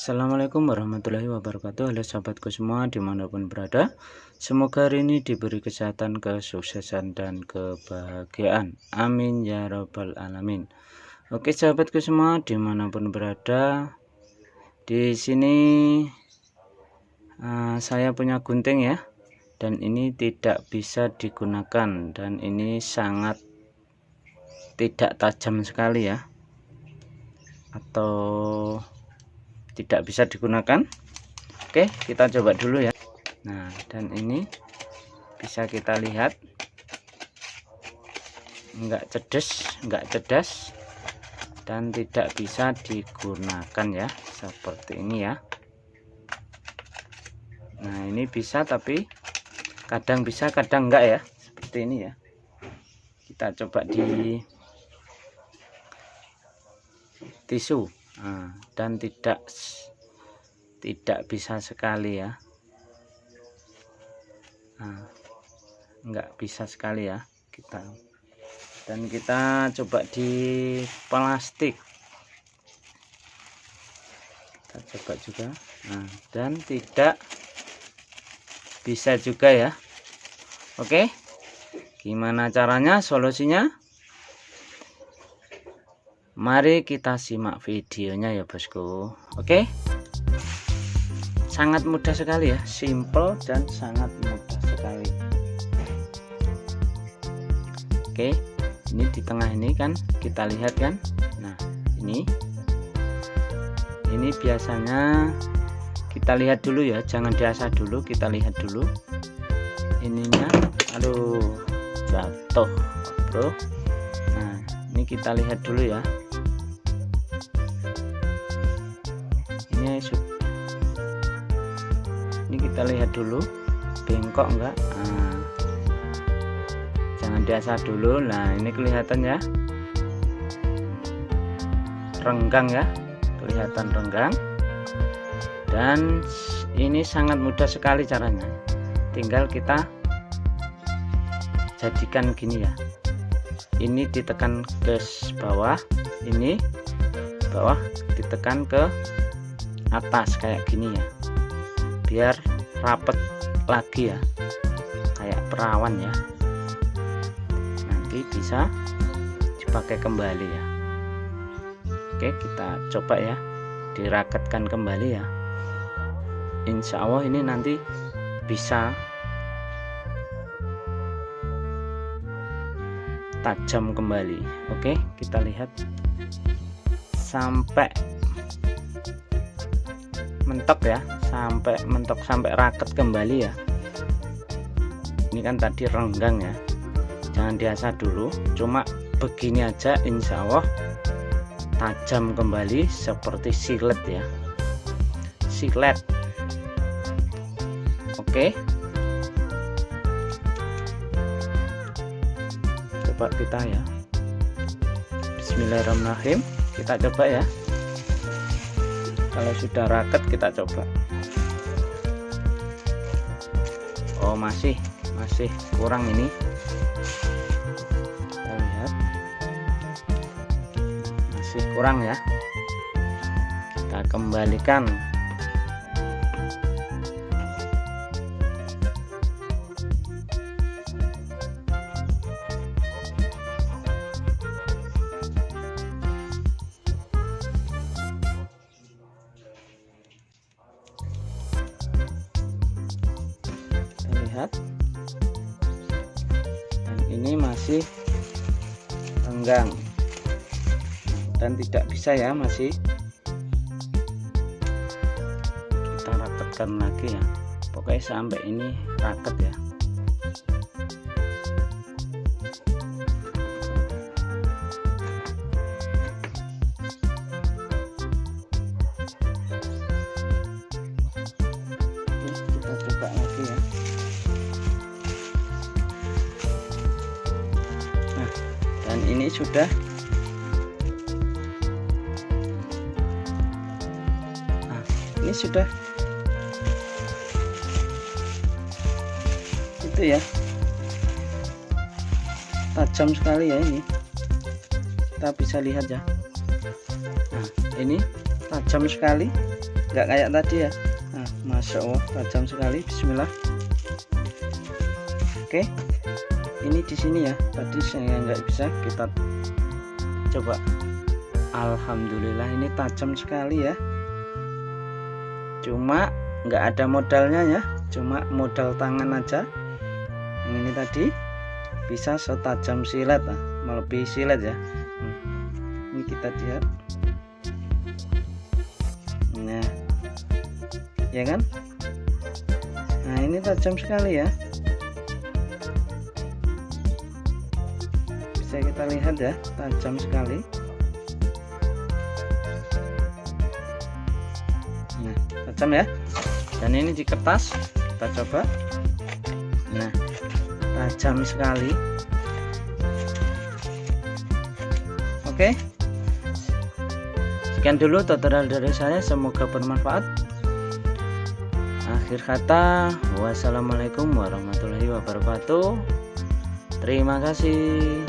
Assalamualaikum warahmatullahi wabarakatuh. Halo sahabatku semua dimanapun berada, semoga hari ini diberi kesehatan, kesuksesan, dan kebahagiaan. Amin ya rabbal alamin. Oke sahabatku semua dimanapun berada, di sini saya punya gunting ya, dan ini tidak bisa digunakan, dan ini sangat tidak tajam sekali ya, atau tidak bisa digunakan. Oke, kita coba dulu ya. Nah, dan ini bisa kita lihat enggak cedas dan tidak bisa digunakan ya, seperti ini ya. Nah, ini bisa tapi kadang bisa kadang enggak ya, seperti ini ya. Kita coba di tisu. Nah, dan tidak bisa sekali ya. Nah, enggak bisa sekali ya kita. Dan kita coba di plastik, kita coba juga. Nah, dan tidak bisa juga ya. Oke, gimana caranya, solusinya? Mari kita simak videonya ya bosku. Oke, sangat mudah sekali ya, simple dan sangat mudah sekali. Oke, ini di tengah ini kan kita lihat kan. Nah, ini biasanya kita lihat dulu ya, jangan diasah dulu, kita lihat dulu ininya. Aduh, jatuh bro. Nah, ini kita lihat dulu ya. Ini kita lihat dulu bengkok enggak. Nah, jangan diasah dulu. Nah, ini kelihatan ya, renggang ya, kelihatan renggang. Dan ini sangat mudah sekali caranya, tinggal kita jadikan gini ya. Ini ditekan ke bawah, ini bawah ditekan ke atas kayak gini ya, biar rapet lagi ya, kayak perawan ya. Nanti bisa dipakai kembali ya. Oke, kita coba ya, dirakatkan kembali ya. Insya Allah ini nanti bisa tajam kembali. Oke, kita lihat sampai mentok ya, sampai mentok, sampai raket kembali ya. Ini kan tadi renggang ya, jangan diasah dulu, cuma begini aja, insya Allah tajam kembali seperti silet ya, silet. Oke, coba kita ya, bismillahirrahmanirrahim, kita coba ya. Kalau sudah raket kita coba. Oh, masih kurang ini. Kita lihat masih kurang ya, kita kembalikan. Lihat, dan ini masih renggang dan tidak bisa ya, masih kita raketkan lagi ya, pokoknya sampai ini raket ya. Kita coba lagi ya. Dan ini sudah itu ya, tajam sekali ya, ini kita bisa lihat ya. Nah, ini tajam sekali, nggak kayak tadi ya. Nah, Masya Allah, tajam sekali. Bismillah. Oke, ini di sini ya, tadi saya nggak bisa, kita coba. Alhamdulillah, ini tajam sekali ya. Cuma nggak ada modalnya ya, cuma modal tangan aja. Yang ini tadi bisa setajam silet, melebihi silet ya. Ini kita lihat. Nah, ya kan? Nah, ini tajam sekali ya. Bisa kita lihat ya, tajam sekali. Nah, tajam ya. Dan ini di kertas, kita coba. Nah, tajam sekali. Oke, sekian dulu tutorial dari saya, semoga bermanfaat. Akhir kata, wassalamualaikum warahmatullahi wabarakatuh. Terima kasih.